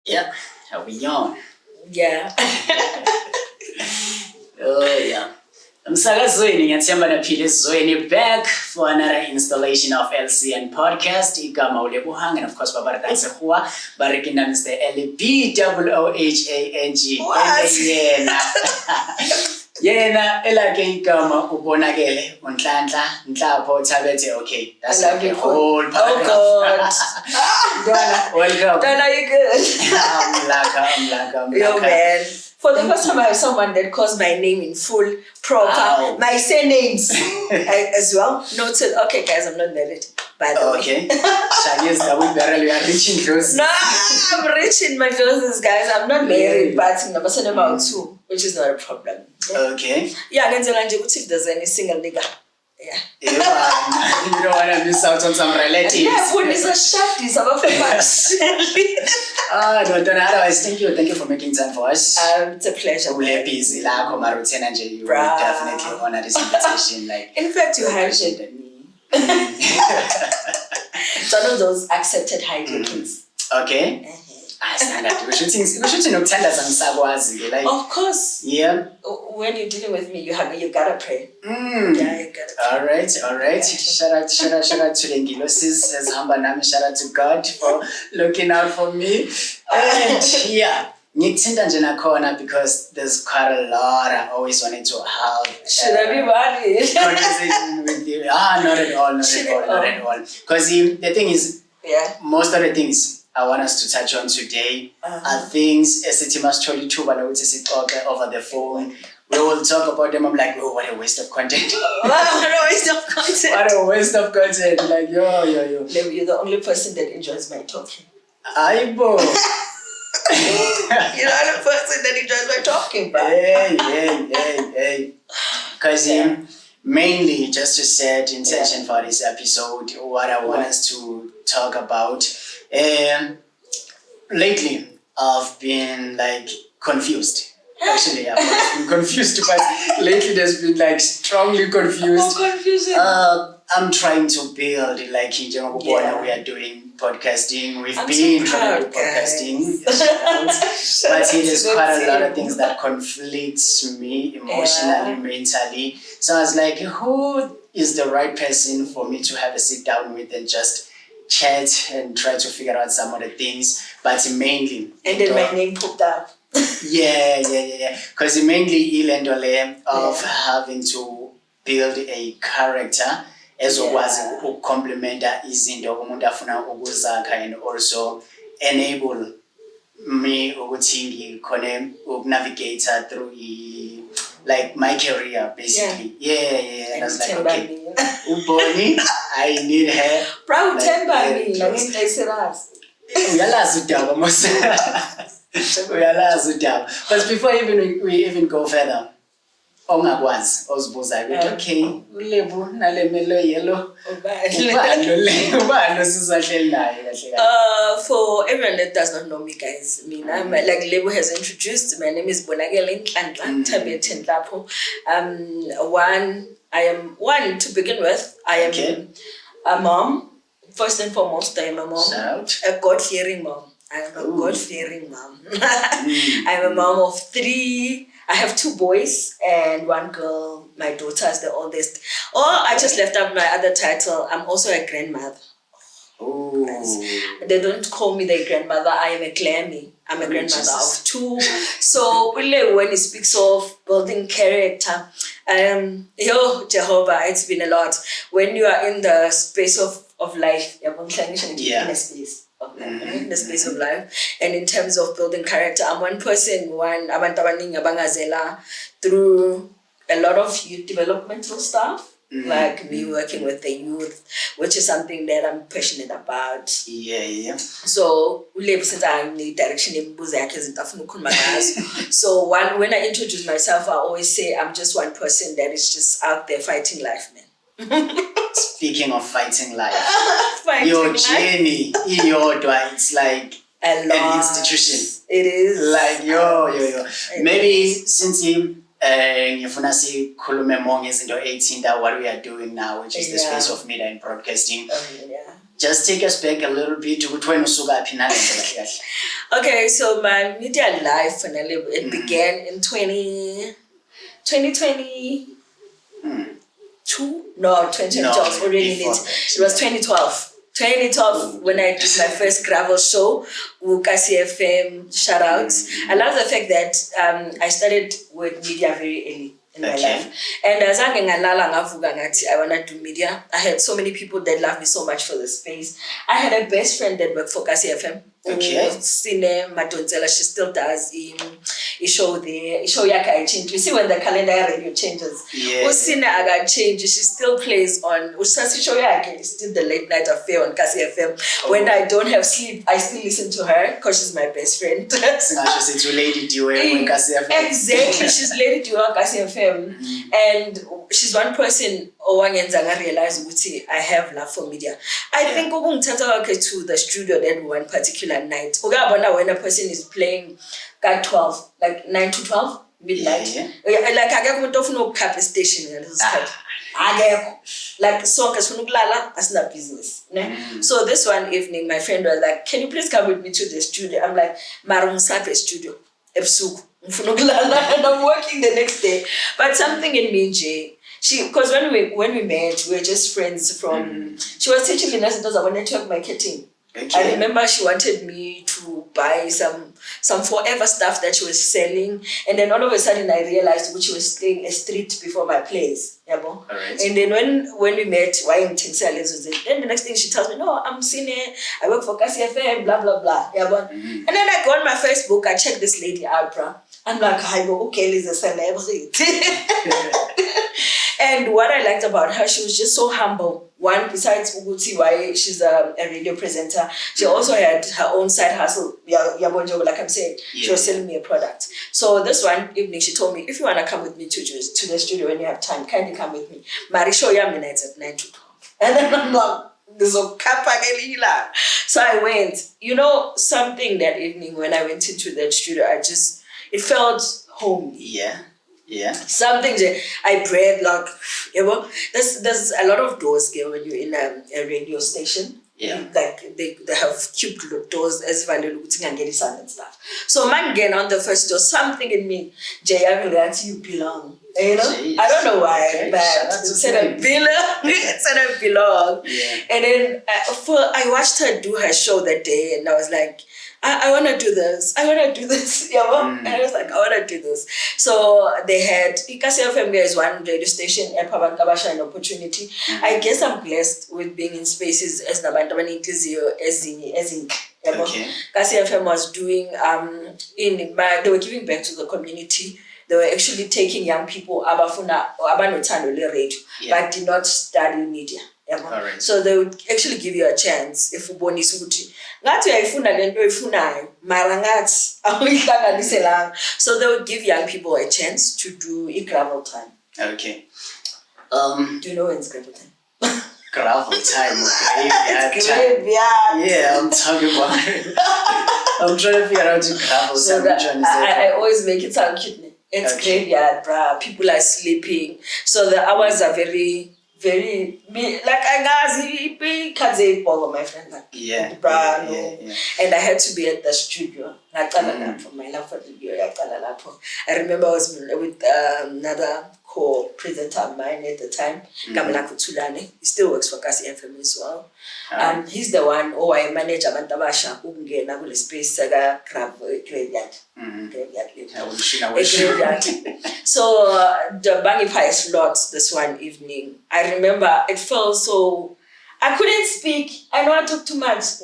Yeah, how we on? Yeah. Oh yeah. Msakazweni ngiyathemba naphila esizweni back for another installation of LCN podcast. Igama uLebohang and of course Baba Dansehua barekina Mr. LBOOHANG. Yena elake igama ubonakele uNhlanhla Nhlapho Thabethe. Okay, that's like the whole paragraph. Oh God. Donna, welcome. Donna, you good? I'm Yo man. For the first time I have someone that calls my name in full, proper, Wow. my surnames as well. Noted. Okay guys, I'm not married, by the way. Okay. Shaggy's double barrel, we are reaching close. No, I'm reaching my closest guys. I'm not married, but I'm never saying about two, which is not a problem. Okay. Yeah, if there's any single nigga. Yeah. You don't want to miss out on some relatives. Yeah, when it's a shot, it's about No, otherwise, thank you for making time for us. It's a pleasure. We're busy, like, you will definitely honor this invitation. Like, in fact, you hijacked me. It's one of those accepted hijackings. Okay. Standard. We should like. Of course. Yeah. When you're dealing with me, you gotta pray. Yeah, you gotta pray. All right. Shout out to the Ngilosis as Hambanam. Shout out to God for looking out for me. And yeah, ngithinta nje nakhona because there's quite a lot I always wanted to have. Should I be worried? Conversation with you. Not at all. Because the thing is, most of the things I want us to touch on today are things esithi masithole ithuba lokuthi sixoxe over the phone. We will talk about them. I'm like, oh, what a waste of content. What a waste of content. What a waste of content. Like, yo. You're the only person that enjoys my talking. Aibo. You're the only person that enjoys my talking, bro. Hey. Because mainly, just to set intention for this episode, what I want us to talk about. Lately, I've been like confused. Actually, I've been confused, but lately there's been like strongly confused. More confusing. I'm trying to build like we are doing podcasting. We've been trying to do podcasting, but there's quite a lot of things that conflicts me emotionally, mentally. So I was like, who is the right person for me to have a sit down with and just chat and try to figure out some of the things, but mainly. And then my name popped up. Yeah. Because mainly ilendole of having to build a character ezokwazi ukucomplementa izinto umuntu afuna ukuzakha and also enable me ukuthi ngikhone ukunavigate through like my career basically. Yeah. And I was like, okay, Uboni, I need her. Bro, like, 10 by me. Let me stay serious. But before we even go further, ongakwazi ozibuza ukuthi okay, uLebo nalemelo yellow. Ubani sisahleli naye kahle. For everyone that does not know me, guys, I'm like Lebo has introduced. My name is Bonakele Nhlantla Thabethe Nhlapho. I am one to begin with. I am a mom. First and foremost, I am a mom. A God-fearing mom. I am a God-fearing mom. I'm a mom of 3. I have 2 boys and 1 girl. My daughter is the oldest. I just left out my other title. I'm also a grandmother. They don't call me the grandmother. I am a Glammy. I'm a grandmother of 2. So when it speaks of building character, Jehovah, it's been a lot. When you are in the space of life, in a space of life, in the space of life, and in terms of building character, I'm one person, through a lot of youth developmental stuff. Like me working with the youth, which is something that I'm passionate about. Yeah. So since I need direction in so when I introduce myself, I always say I'm just one person that is just out there fighting life, man. Speaking of fighting life, your journey, it's like an institution. It is like yo. Maybe since ngifuna sikhulume more ngezinto 18 what we are doing now, which is the space of media and broadcasting. Just take us back a little bit ukuthi wena usuka phi nalento kahle. Okay, so my media life finally it began in 2020. 2012 already in it. It was 2012. 2012 when I did my first gravel show, Ukasi FM, shout outs. I love the fact that I started with media very early in my life. And as I want to do media, I had so many people that love me so much for the space. I had a best friend that worked for Kasi FM. Sine Madonzela, she still does a show there. Show yaka I changed. You see when the calendar radio changes. Usine aga change. She still plays on Usasi show yaka. It's still the late night affair on Kasi FM. When I don't have sleep, I still listen to her because she's my best friend. She's Lady Duo on Kasi FM. Exactly, she's Lady Duo on Kasi FM, and she's one person. I realize I have love for media. I think to the studio that one particular night. When a person is playing at 12, like 9 to 12, midnight. Like I get no cap station like song as not business. So this one evening, my friend was like, "Can you please come with me to the studio?" I'm like, "Marung Sape studio, Epsuku." And I'm working the next day. But something in me, Jay. Because when we met, we were just friends from. She was teaching me as a network marketing. I remember she wanted me to buy some forever stuff that she was selling, and then all of a sudden I realized which was staying a street before my place. Right. And then when we met, then the next thing she tells me, "No, I'm senior. I work for Kasi FM, blah blah blah." And then I go on my Facebook, I check this lady out, bro. I'm like, "Hi, okay, Liz, a celebrity." And what I liked about her, she was just so humble. One, besides Uguti, why she's a radio presenter, she also had her own side hustle. Like I'm saying, she was selling me a product. So this one evening, she told me, "If you want to come with me to the studio when you have time, kindly come with me. Marisho Yam nights at 9 to 12. And then I'm like, so I went. You know, something that evening when I went into that studio, it felt home. Yeah. Something that I breathed like, there's a lot of doors here when you're in a radio station. Like they have cute little doors as well and get sun and stuff. So man again on the first door, something in me, Jay, I will let you belong. You know? Jeez. I don't know why, but it said I belong. It said I belong. And then I watched her do her show that day, and I was like, I want to do this. I want to do this. And I was like, I want to do this. So they had, Kasi FM is one radio station at Pabakabasha, an opportunity. I guess I'm blessed with being in spaces as Nabantamani as in Kasi FM was doing, they were giving back to the community. They were actually taking young people but did not study media. Right. So they would actually give you a chance if you boni suti. So they would give young people a chance to do a gravel time. Okay. Do you know when's gravel time? Gravel time. Yeah, I'm talking about it. I'm trying to figure out gravel so time. I always make it sound cute. It's graveyard, bruh. People are sleeping. So the hours are very, very, like I got my friend. And I had to be at the studio. For my love for the video. I remember I was with another co-presenter of mine at the time, Kamila Kutulane. He still works for Kasi FM as well. He's the one I manage Amantabasha ukungena kule space graveyard. So the Bangi Pie slot this one evening. I remember it felt so. I couldn't speak. I know I talk too much.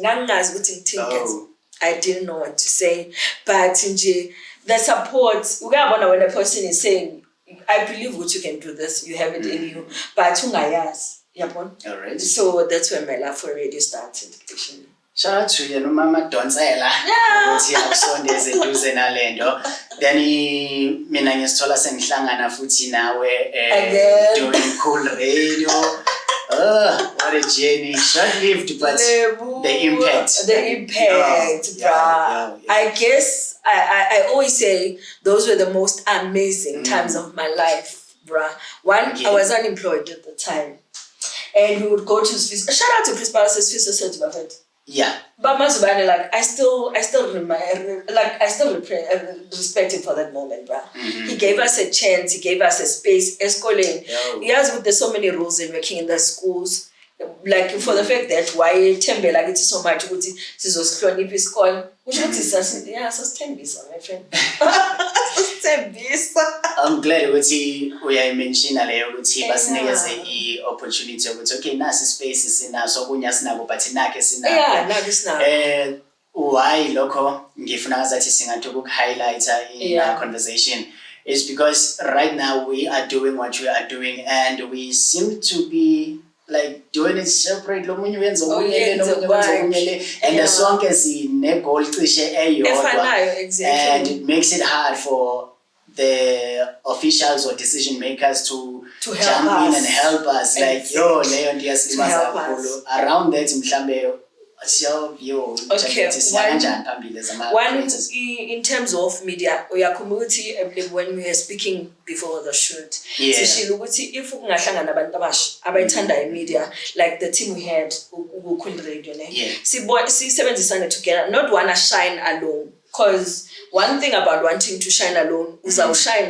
I didn't know what to say. But the support, when a person is saying, "I believe what you can do this, you have it in you," but alright. So that's when my love for radio started. Shout out to you, Mama Donsela. Then mina ngisithola sengihlangana futhi nawe doing cool radio. What a journey. Short-lived, but the impact. I guess I always say those were the most amazing times of my life, bruh. One, I was unemployed at the time. And we would go to Swiss. Shout out to Chris Palace's Swiss Buffet. Yeah. But Mazubane, like I still respect him for that moment, bruh. He gave us a chance, he gave us a space, escoling. Yes, there's so many rules in working in the schools. Like for the fact that why Tembe like it so much, which is Clonip is called, which is yeah, so Tembisa, my friend. I'm glad ukuthi uyayimention leyo ukuthi basinikeze i-opportunity ukuthi okay nasi space sinaso kunya sinabo but nakhe sinabo. Yeah, nakhe sinabo. Why lokho ngifuna ngazathi singathi ukuhighlighter in our conversation is because right now we are doing what we are doing and we seem to be like doing it separate lomunye wenza okunye nomunye and sonke sine goal cishe eyodwa and it makes it hard for the officials or decision makers to jump in and help us like yo leyo ndiyasilimaza kakhulu around that mhlambe okay, one in terms of media, community when we were speaking before the shoot. If media like the team we had together, not wanna shine alone. Because one thing about wanting to shine alone is shine,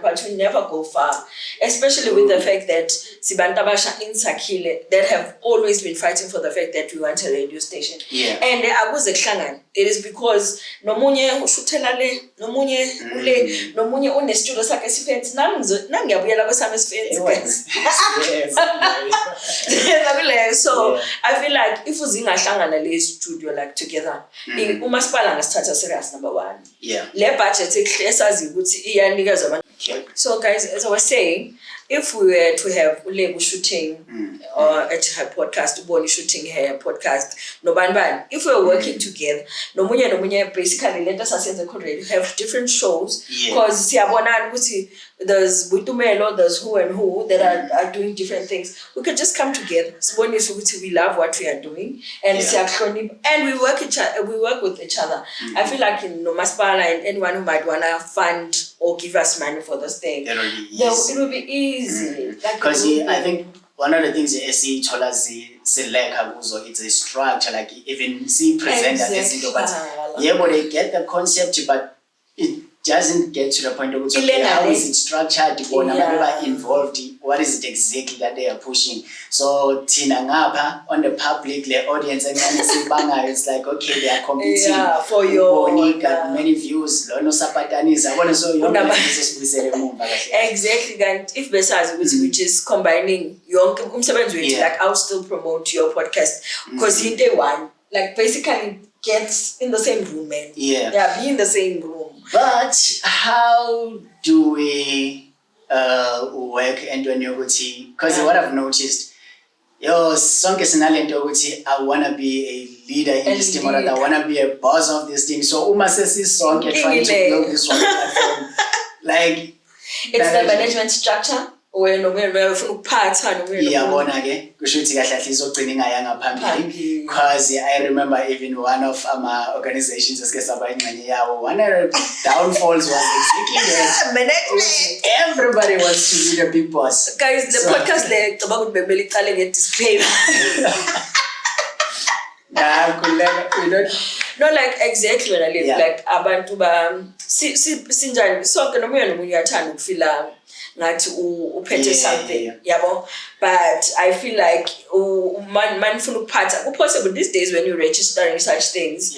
but we never go far. Especially with the fact that Sibantabasha in Sakile that have always been fighting for the fact that we want a radio station. And it is because nomunye ushutelale, nomunye one studio sake sifensi nangiyabuyela kwesami sifensi. So I feel like if uzingahlangana le studio like together, umasipala ngasithatha serious number one. Le budget esazi ukuthi iyanikeza abantu. So guys, as I was saying, if we were to have Ulegu shooting or at her podcast, Bonnie shooting her podcast, no ban. If we were working together, no munye basically let us as the have different shows because there's Butumelo, there's who and who that are doing different things. We could just come together. We love what we are doing and we work with each other. I feel like in Nomaspala and anyone who might wanna fund or give us money for this thing, it will be easy. Because I think one of the things the SE told us it's a structure, like even see present but they get the concept, but it doesn't get to the point of how is it structured, involved, what is it exactly that they are pushing. So Tina Ngapa on the public, the audience and it's like okay, they are competing for your got many views. I want to show you exactly. And if Besazi which is combining your like I'll still promote your podcast because in day one, like basically gets in the same room, man. Be in the same room. But how do we work and when you're because what I've noticed, I wanna be a leader in this team or I wanna be a boss of this thing. So song trying to build this one platform. Like it's the management structure. Because I remember even one of our organizations one of the downfalls was exactly that management. Everybody wants to be the big boss. Guys, the podcast like about Bebeli telling it disclaimer. No, like exactly when I live like abantu sinjani sonke nomoya nomunye uyathanda ukufila ngathi uphethe something yabo, but I feel like man funa ukuphatha possible these days when you're registering such things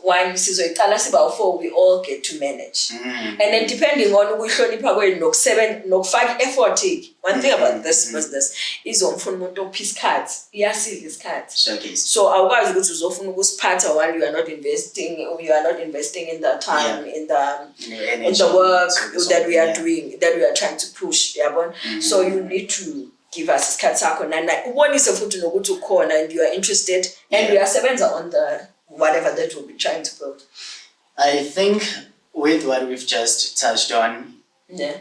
one sizoyiqala siba 4 we all get to manage and then depending on ukuhlonipha kwenu nokufaka effort. One thing about this business is umfuna umuntu ophi isikhathi iyasiza isikhathi, so awukwazi ukuthi uzofuna ukusiphatha while you are not investing in the time in the work that we are doing, that we are trying to push. So you need to give us isikhathi sakho ubonise futhi nokuthi ukhona and you are interested and we are sebenza on the whatever that we'll be trying to build. I think with what we've just touched on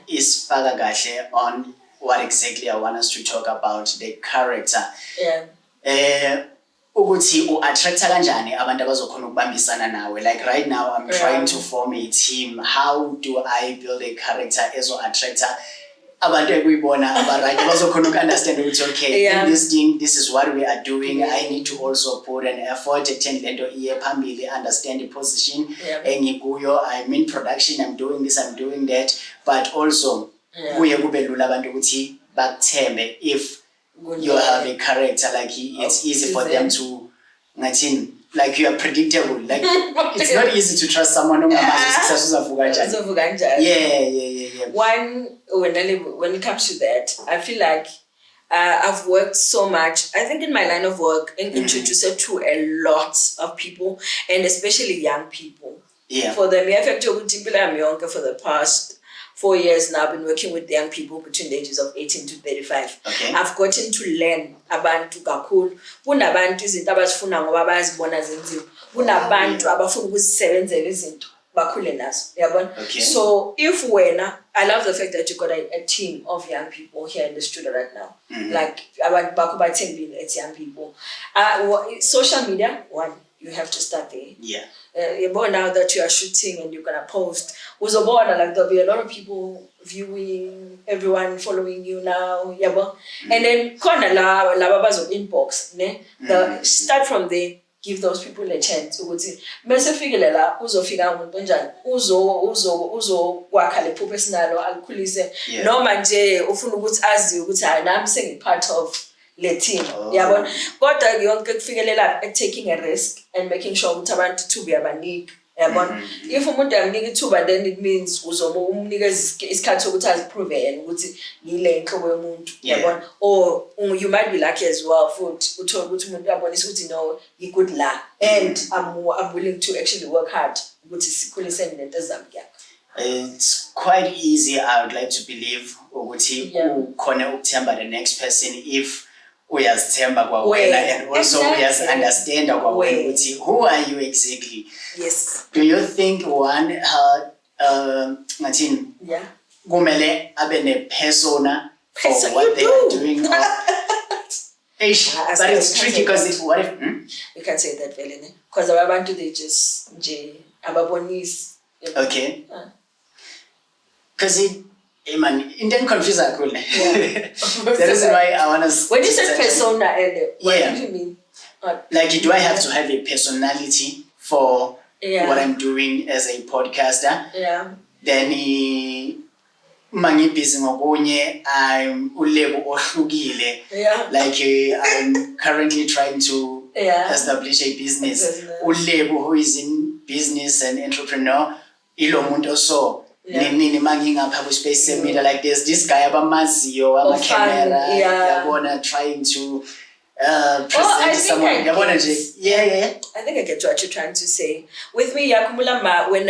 is faka kahle on what exactly I want us to talk about, the character. ukuthi u-attracta kanjani abantu abazokhona ukubambisana nawe. Like right now I'm trying to form a team. How do I build a character ezo-attracta abantu ekuyibona aba-right bazokhona uku-understand ukuthi okay, in this thing, this is what we are doing. I need to also put an effort ekutheni lento iye phambili, understand the position engikuyo. I'm in production, I'm doing this, I'm doing that, but also kuye kube lula abantu ukuthi bakuthembe if you have a character. Like it's easy for them to like you are predictable. Like it's not easy to trust someone. One, when it comes to that, I feel like I've worked so much. I think in my line of work, introduced to a lot of people, and especially young people. For them, I'm younger for the past 4 years now. I've been working with young people between the ages of 18 to 35. I've gotten to learn abantu kakhulu. Kunabantu izinto abazifuna ngoba bayazibona zenziwe. Kunabantu abafuna ukuzisebenzela izinto bakhule nazo. Yabona? So if I love the fact that you got a team of young people here in the studio right now. Like abantu bakho bathembile, it's young people. Social media, one, you have to start there. Now that you are shooting and you're gonna post, like there'll be a lot of people viewing, everyone following you now, and then inbox, start from there. Give those people a chance. Mase figure la uzofika umuntu onjani uzo kwakha le purpose nalo alikhulise noma nje ufuna ukuthi azi ukuthi nami sengipart of le team yabona kodwa yonke kufikelela taking a risk and making sure ukuthi abantu to be abaniki yabona if umuntu amnika ithuba then it means uzoba umnikeza isikhathi sokuthi aziprove yena ukuthi yile inhlobo yomuntu yabona or you might be lucky as well futhi uthola ukuthi umuntu uyabonisa ukuthi no you good la and I'm willing to actually work hard ukuthi sikhulise lento zami yakho. It's quite easy, I would like to believe, ukuthi ukhona ukuthemba the next person if uyazithemba kwawena and also uyazi-understanda kwawena ukuthi who are you exactly. Do you think one kumele abe ne-persona for what they are doing? But it's tricky because what if you can't say that Velene because abantu they just ababonisi. Because man, Indian confused are cool. The reason why I want to. When you said persona, what do you mean? Like, do I have to have a personality for what I'm doing as a podcaster? Then, mangi busy ngokunye, I'm ulebo ohlukile. Like, I'm currently trying to establish a business. Ulebo who is in business and entrepreneur, ilo muntu so. Nini mangingapha ku-space media, like there's this guy abamaziyo ama-camera yabona trying to present someone yabona nje I think I get what you're trying to say. With me yakumula when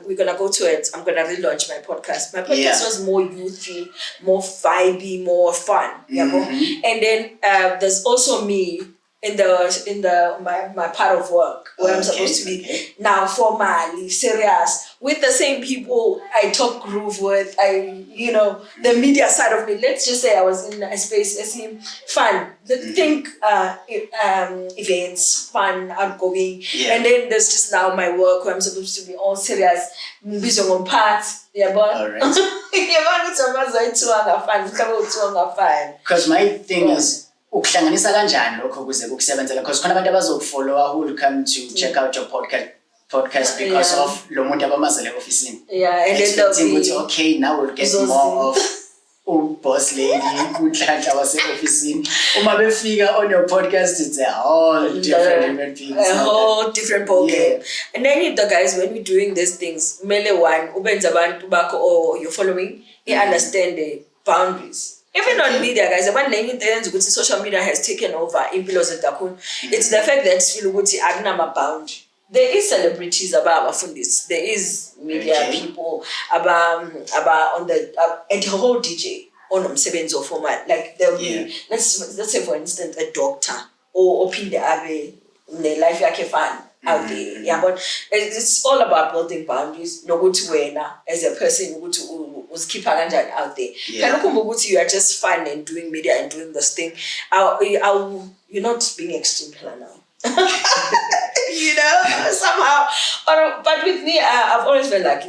we're gonna go to it, I'm gonna relaunch my podcast. My podcast was more youthy, more vibey, more fun. And then there's also me in my part of work where I'm supposed to be now formally serious with the same people I talk groove with. The media side of me. Let's just say I was in a space as him fun. Think events, fun, outgoing, and then there's just now my work where I'm supposed to be all serious. Busy on parts, because my thing is. Ukuhlanganisa kanjani lokho ukuze kukusebenzele because khona abantu abazokufollowa who will come to check out your podcast because of lo muntu abamazele office. And then they'll be okay, now we'll get more of boss lady uNhlanhla wase office. Uma befika on your podcast it's a whole different thing. A whole different ball game. And then the guys, when we're doing these things, mele one ubenza abantu bakho or you're following, you understand the boundaries. Even on media, guys, social media has taken over. It's the fact that agnama boundary. There is celebrities about fundis. There is media people about on the and the whole DJ on sebenzo format. Like there'll be let's say for instance a doctor or opin the abe ne life yake fan out there. But it's all about building boundaries. No good to wena as a person was keep out there. You are just fun and doing media and doing this thing. You're not being extreme now. You know, somehow. But with me, I've always felt like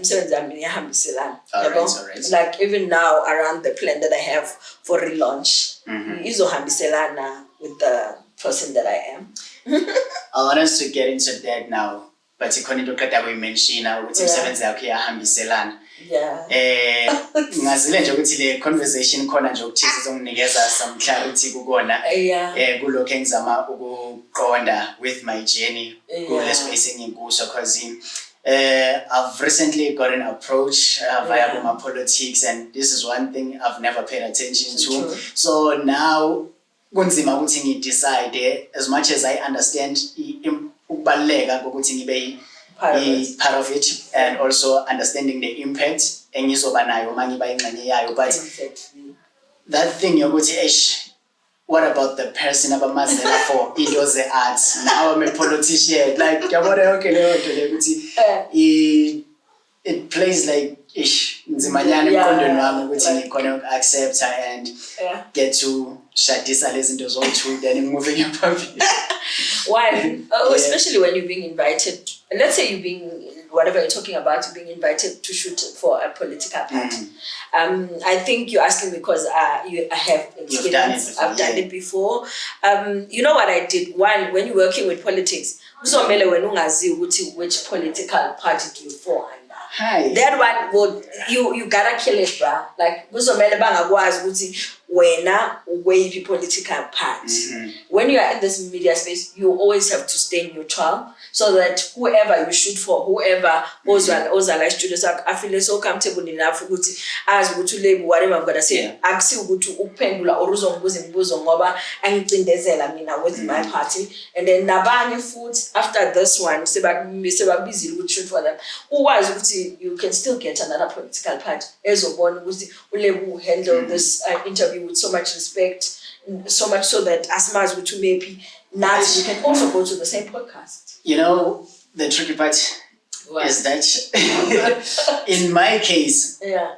Alright. like even now around the plan that I have for relaunch, izohambiselana with the person that I am. I want us to get into that now. But according to what we mentioned, ngazile nje ukuthi le conversation khona nje ukuthi sizonginikeza some clarity kukona kulokho engizama ukuqonda with my journey kule space engikuso because I've recently got an approach via my politics, and this is one thing I've never paid attention to. So now kunzima ukuthi ngidecide, as much as I understand ukubaleka ukuthi ngibe part of it, and also understanding the impact engizoba nayo mangiba ingxenye yayo, but that thing yokuthi what about the person abamazela for into ze arts? Now I'm a politician, like yabona yonke leyo nto le ukuthi it plays like nzimanyana emqondweni wami ukuthi ngikhona uku-accept and get to shadisa lezi zinto zowu-2 then moving phambili. One, especially when you're being invited, let's say you're being, whatever you're talking about, you're being invited to shoot for a political party. I think you're asking because I have experience. I've done it before. You know what I did? One, when you're working with politics, which political party do you fall under? That one would you gotta kill it, bruh. Like wavy political party. When you are in this media space, you always have to stay neutral so that whoever you shoot for, whoever like students, I feel so comfortable enough as to label whatever I'm gonna say. I'm still good to upendula or ngoba angicindezela mina with my party, and then nabanye food after this one seba busy with shoot for them. You can still get another political party. Ezobona ukuthi uLebo handle this interview with so much respect, so much so that as much as to maybe now you can also go to the same podcast. You know, the tricky part is that in my case, I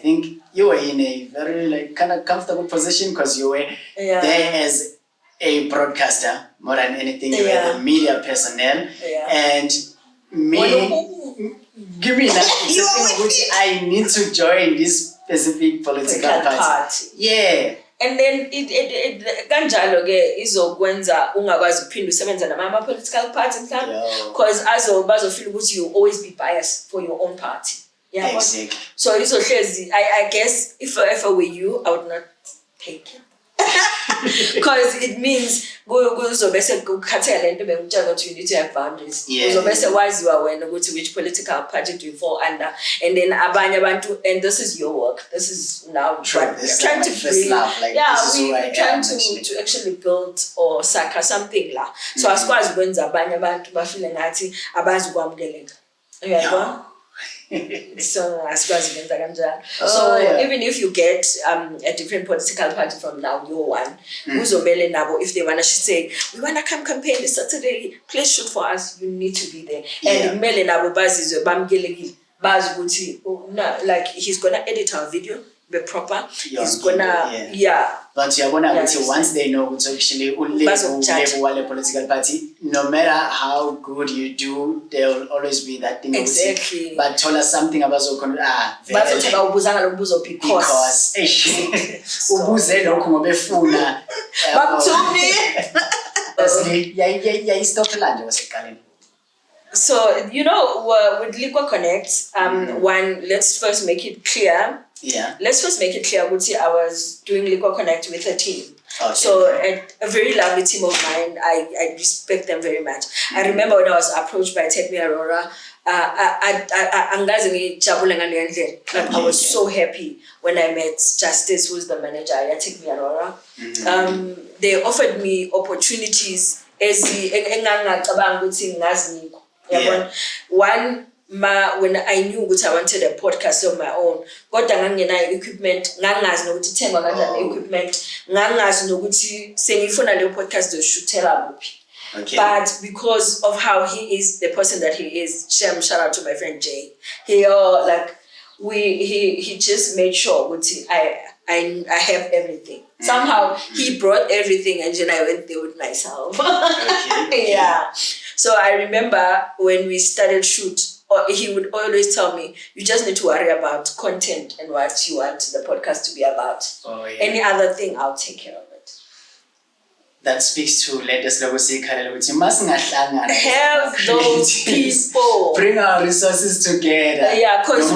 think you were in a very kind of comfortable position because you were there as a broadcaster more than anything. You were the media personnel, and give me that which I need to join this specific political party. Yeah. And then it kanjalo ke izokwenza ungakwazi ukuphinda usebenza nama political party mhlawumbe because bazofeel ukuthi you always be biased for your own party. Yeah. Exactly. So izohlezi I guess if I were you, I would not take it. Because it means kuzobese ukukhathela lento bengutshela ukuthi you need to have boundaries. Uzobese waziwa wena ukuthi which political party do you fall under, and then abanye abantu, and this is your work. This is now trying to bring, we're trying to actually build or saka something la. So asikwazi ukwenza abanye abantu bafile ngathi abazi ukwamukeleka. Uyabona? So even if you get a different political party from now, your one, if they wanna say we wanna come campaign this Saturday, please shoot for us, you need to be there. And like he's gonna edit our video, be proper. He's gonna But you wanna once they know it's actually level political party, no matter how good you do, there will always be that thing. Exactly. But tell us something about because So you know, with Liqua Connect, one, let's first make it clear. Let's first make it clear, I was doing Liqua Connect with a team. So a very lovely team of mine. I respect them very much. I remember when I was approached by Take Me Aurora, I was so happy when I met Justice, who's the manager at Take Me Aurora. They offered me opportunities one, when I knew I wanted a podcast of my own, got the equipment, but because of how he is, the person that he is, shout out to my friend Jay. He just made sure I have everything. Somehow he brought everything and then I went there with myself. Okay. Yeah. So I remember when we started shoot, he would always tell me, you just need to worry about content and what you want the podcast to be about. Oh, yeah. Any other thing, I'll take care of it. That speaks to let us know Help those people. Bring our resources together. Yeah, because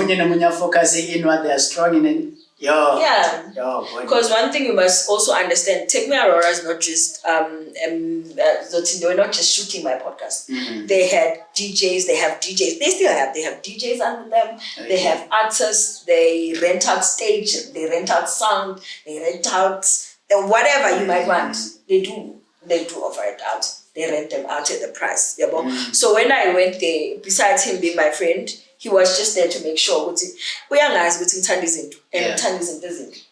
focusing in what they are strong in. Because one thing you must also understand, Take Me Aurora is not just they were not just shooting my podcast. Mm-hmm. They had DJs, they have DJs under them, okay. They have artists, they rent out stage, they rent out sound, they rent out whatever you might want. They do offer it out. They rent them out at the price. So when I went there, besides him being my friend, he was just there to make sure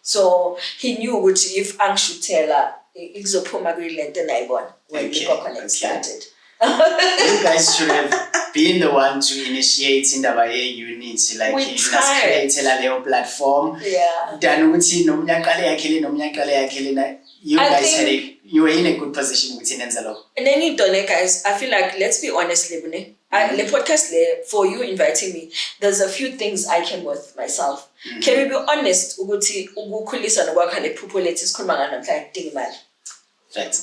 so he knew if angshutela izophuma kuyilento enayibona when the connect started. You guys should have been the one to initiate indaba ye-unity, like createla leyo platform. Than ukuthi nomunye aqale yakhe you guys you were in a good position with Inenzalo. And then guys, I feel like, let's be honest, Lebune. The podcast for you inviting me, there's a few things I came with myself. Can we be honest? Uguti ugukulisa nokwakha le phupho lethu sikhuluma ngalo namhlanje kudinga imali. Right.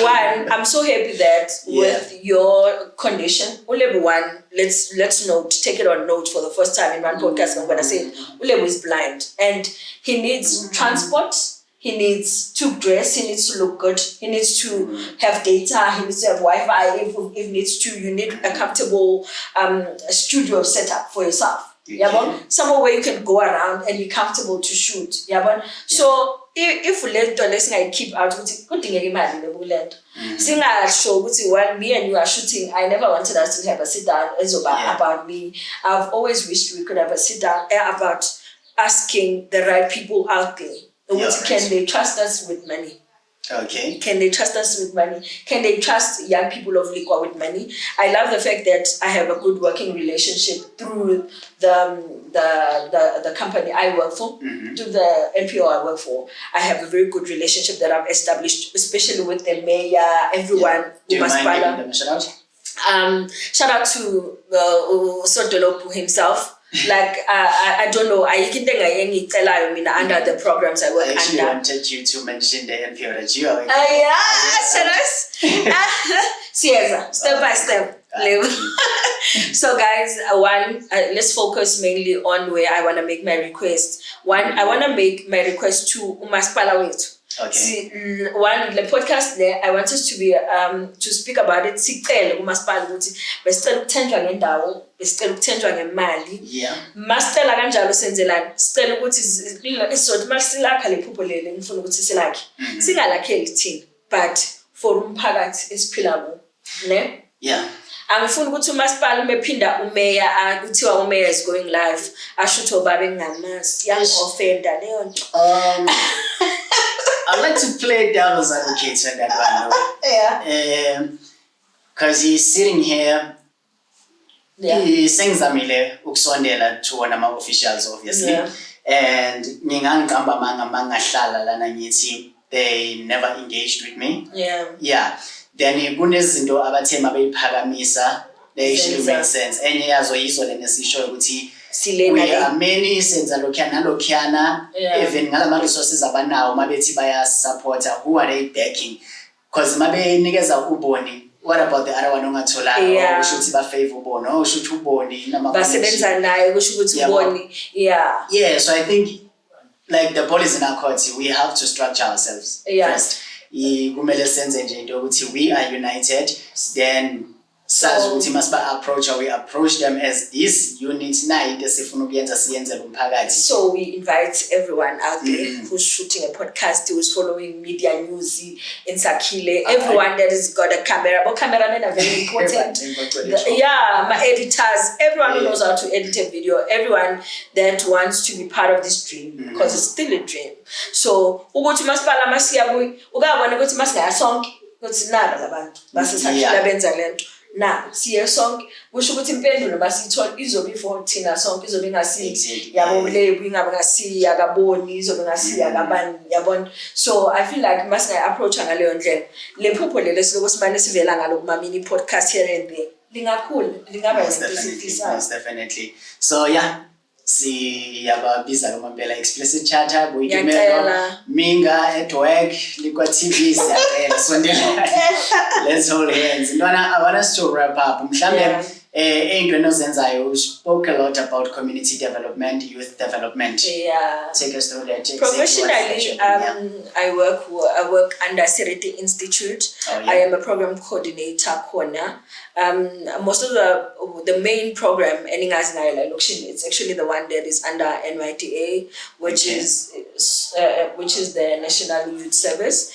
One, I'm so happy that with your condition, Ulebu one, let's take it on note for the first time in one podcast. I'm gonna say Ulebu is blind and he needs transport. He needs to dress, he needs to look good, he needs to have data, he needs to have Wi-Fi, if needs to, you need a comfortable studio setup for yourself. Somewhere where you can go around and be comfortable to shoot. So if we let the keep out, while me and you are shooting, I never wanted us to have a sit down about me. I've always wished we could have a sit down about asking the right people out there. Can they trust us with money? Okay. Can they trust us with money? Can they trust young people of Likwa with money? I love the fact that I have a good working relationship through the company I work for, through the NPO I work for. I have a very good relationship that I've established, especially with the mayor, everyone. Do you mind giving them a shout out? Shout out to Sotolopu himself. Like I don't know, under the programs I work under. I actually wanted you to mention the NPO that you are. Step by step. So guys, let's focus mainly on where I want to make my request. I want to make my request to Umasipala Wethu. Okay. See, the podcast there, I want us to be to speak about it. Yeah. Masicela kanjalo senzelani sicela ukuthi isothi masilakha lephupho leli ngifuna ukuthi silakhe singalakheli thina but for umphakathi esiphila kuwo ne angifuni ukuthi umasipala umephinda umeya kuthiwa umeya is going live ashuthe obabe engamazi yangi-offenda leyo nto. I'd like to play devil's advocate on that one. Because he's sitting here. Sengizamile ukusondela to one of my officials, obviously. And ngingangqamba mangahlala lana ngithi they never engaged with me. Then kunezinto abathema beyiphakamisa they actually make sense. Enye yazo yizo lena sisho ukuthi we are many senza lokhana even ngalama resources abanawo mabethi baya supporter, who are they backing? Because mabe nikeza uboni. What about the other one ongatholanga ushuthi ba favor uboni ushuthi uboni nama basebenza naye kusho ukuthi uboni. So I think like the ball is in our court. We have to structure ourselves first. Kumele senze nje into ukuthi we are united, then sazi ukuthi masiba approach them as this unit night esifuna ukuyenza siyenzele umphakathi. So we invite everyone out there who's shooting a podcast, who's following media news in Sakile, everyone that has got a camera. But cameramen are very important. My editors, everyone who knows how to edit a video, everyone that wants to be part of this dream because it's still a dream. So ukuthi masipala masiya kuyi ukabona ukuthi masingaya sonke ukuthi naba labantu basesakile benza lento. na siye sonke kusho ukuthi impendulo masithola izobe for thina sonke izobe ngasi yabo lebu ingabe ngasi yakaboni izobe ngasi yakabani yabona. So I feel like must I approach ngaleyo ndlela le phupho lelo siloko simane sivela ngalo kuma mini podcast here and there lingakhulu lingaba most definitely. So yeah, siyababiza ngempela explicit chatter buyimelo minga at work likwa TV siyacela sondela let's hold hands. Ntwana, I want us to wrap up. Mhlambe ey'ntweni ozenzayo, you spoke a lot about community development, youth development. Take us through that. Professionally, I work under Seriti Institute. I am a program coordinator corner. Most of the main program it's actually the one that is under NYDA, which is the National Youth Service.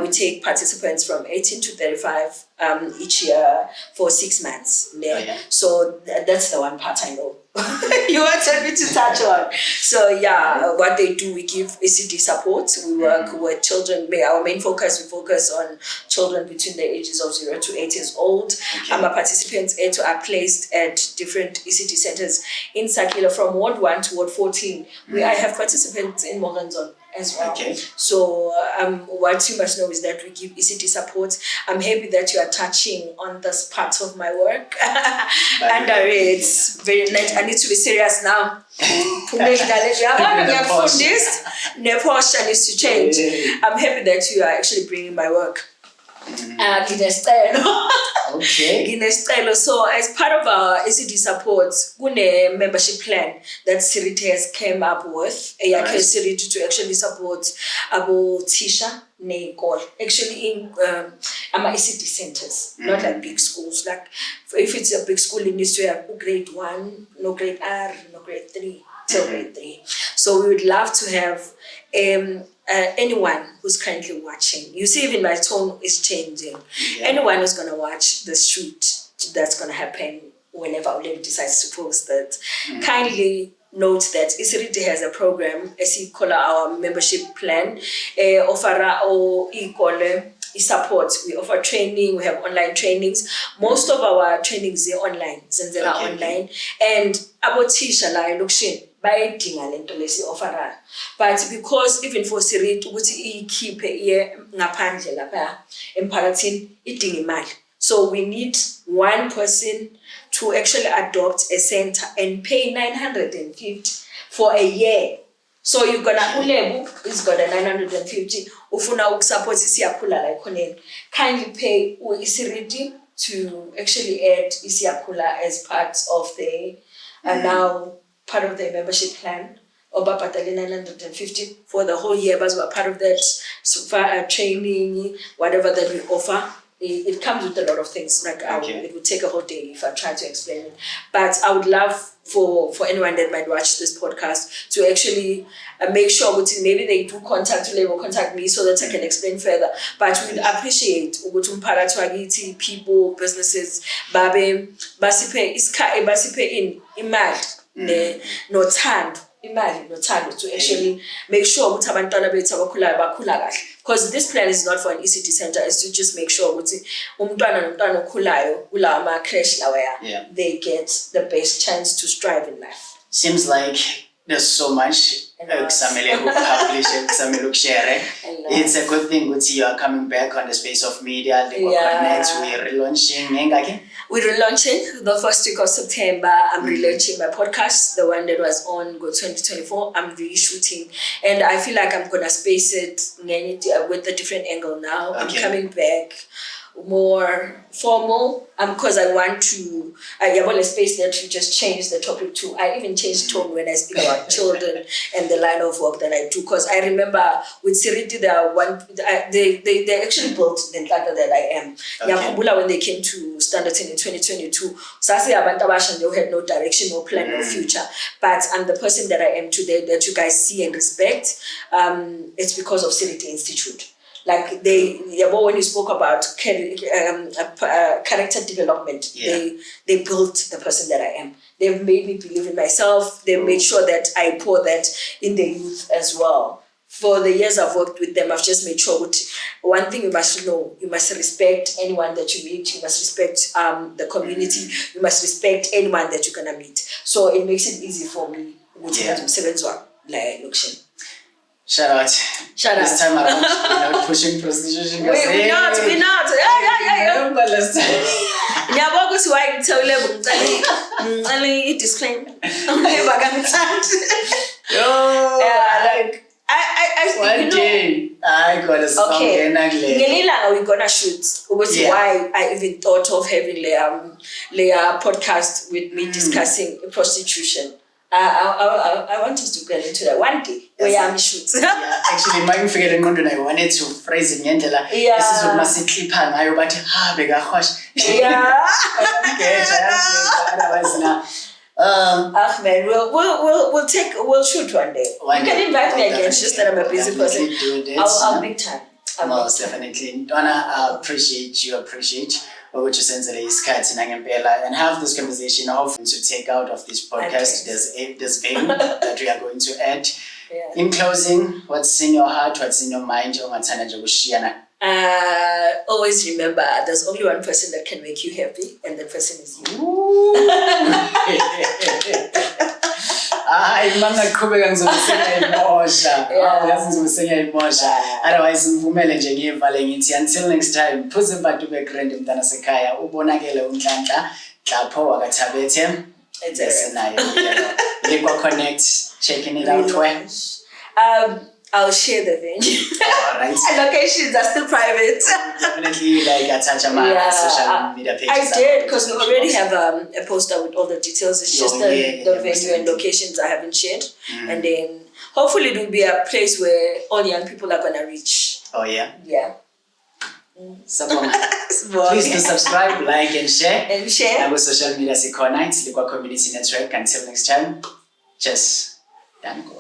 We take participants from 18 to 35 each year for 6 months. So that's the one part I know. You wanted me to touch on. So what they do, we give ECD support. We work with children. Our main focus, we focus on children between the ages of 0 to 8 years old. Our participants are placed at different ECD centers in Sakila from Ward 1 to Ward 14. I have participants in Moranzon as well. So what you must know is that we give ECD support. I'm happy that you are touching on this part of my work. And it's very nice. I need to be serious now. The posture needs to change. I'm happy that you are actually bringing my work. So as part of our ECD support, a membership plan that Seriti has came up with, Seriti to actually support Abu Tisha Nekol, actually in ECD centers, not like big schools. Like if it's a big school, it needs to have grade 1, no grade R, no grade 3, till grade 3. So we would love to have anyone who's currently watching. You see, even my tone is changing. Anyone who's going to watch the shoot that's going to happen whenever Olivia decides to post that, kindly note that Seriti has a program, as we call our membership plan, support. We offer training, we have online trainings. Most of our trainings are online, online. And about Tisha, like, bayayidinga lento lesi-offerayo. But because even for Seriti ukuthi ikhiphe iye ngaphandle lapha emphakathini idinga imali. So we need one person to actually adopt a center and pay 950 for a year. So you're gonna uLebu is got a 950 ufuna ukusupport isiyakhula la khoneni. Kindly pay uSeriti to actually add isiyakhula as part of the now part of the membership plan. Oba patali 950 for the whole year, but we're part of that training, whatever that we offer. It comes with a lot of things. Like it would take a whole day if I try to explain it. But I would love for anyone that might watch this podcast to actually make sure maybe they do contact me so that I can explain further. But we would appreciate people, businesses, basipe in imali no time. Imagine no time to actually make sure because this plan is not for an ECD center, it's to just make sure they get the best chance to strive in life. Seems like there's so much it's a good thing that you are coming back on the space of media. We're relaunching. We're relaunching the first week of September. I'm relaunching my podcast, the one that was on 2024. I'm reshooting, and I feel like I'm gonna space it with a different angle now. I'm coming back more formal because I want to a space that you just change the topic to. I even change tone when I speak about children and the line of work that I do, because I remember with Seriti they actually built the Nhlaka that I am. When they came to Standard 10 in 2022, they had no direction, no plan, no future. But I'm the person that I am today that you guys see and respect. It's because of Seriti Institute. Like when you spoke about character development, they built the person that I am. They've made me believe in myself. They've made sure that I pour that in the youth as well. for the years I've worked with them, I've just made sure that one thing you must know, you must respect anyone that you meet, you must respect the community, you must respect anyone that you're gonna meet. So it makes it easy for me. Shout out. This time around, we're not pushing prostitution. We're not. Yeah. Last time. Disclaimer. One day, I got a song. Okay. We're gonna shoot. Why I even thought of having a podcast with me discussing prostitution. I want us to get into that one day. Where I'm shoot. Yeah, actually, my favorite one I wanted to phrase it ngendlela. Yeah. This is what must clipper ngayo but bekahosh. Yeah. Otherwise now. Man, we'll shoot one day. You can invite me again. It's just that I'm a busy person. I'll big time. Most definitely. Donna, I appreciate ukuthi usenzele isikhathi nangempela and have this conversation. Hopefully to take out of this podcast there's value that we are going to add. Yeah. In closing, what's in your heart, what's in your mind, ongathanda nje ukushiyana? Always remember there's only one person that can make you happy, and that person is you. Mangaqhubeka ngizobusela imosha. Ngizobusela imosha. Otherwise ngivumele nje ngivale ngithi until next time. Phuze abantu begrand mntana sekhaya ubonakele unhlanhla lapho wakathabethe. It's nayo. Liqwa Connect, checking it out where? I'll share the venue. Alright. Locations are still private. Definitely attach my social media pages. I did because we already have a poster with all the details. It's just the venue and locations I haven't shared. And then hopefully it will be a place where all young people are gonna reach. Oh yeah? Yeah. Please do subscribe, like and share. And our social media Sikhona, it's Liqwa Community Network. Until next time, just thank you.